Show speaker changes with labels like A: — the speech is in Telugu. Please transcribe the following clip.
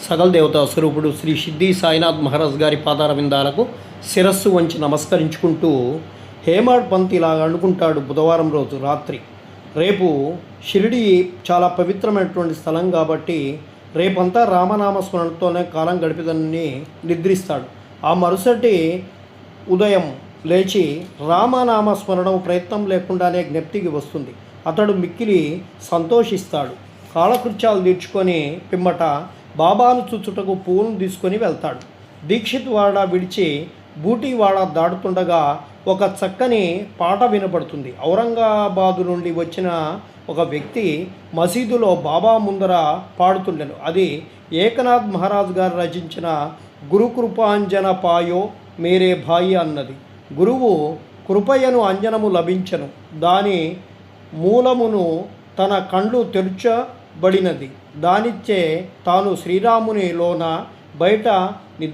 A: సకల దేవతా స్వరూపుడు శ్రీ సిద్ధి సాయినాథ్ మహారాజ్ గారి పాదార విందాలకు శిరస్సు వంచి నమస్కరించుకుంటూ హేమాడ్ పంత్ ఇలా అనుకుంటాడు. బుధవారం రోజు రాత్రి రేపు షిరిడి చాలా పవిత్రమైనటువంటి స్థలం కాబట్టి రేపంతా రామనామస్మరణతోనే కాలం గడిపిదని నిద్రిస్తాడు. ఆ మరుసటి ఉదయం లేచి రామనామస్మరణం ప్రయత్నం లేకుండానే జ్ఞప్తికి వస్తుంది. అతడు మిక్కిలి సంతోషిస్తాడు. కాలకృత్యాలు తీర్చుకొని పిమ్మట బాబాను చూచుటకు పువ్వును తీసుకొని వెళ్తాడు. దీక్షిత్ వాడ విడిచి బూటీవాడ దాటుతుండగా ఒక చక్కని పాట వినపడుతుంది. ఔరంగాబాదు నుండి వచ్చిన ఒక వ్యక్తి మసీదులో బాబా ముందర పాడుతుండెను. అది ఏకనాథ్ మహారాజ్ గారు రచించిన గురుకృపాంజన పాయో మేరే భాయి అన్నది. గురువు కృపయను అంజనము లభించను, దాని మూలమును తన కండ్లు తెరుచబడినది, దానిచ్చే తాను శ్రీరామునిలోన బయట నిద్ర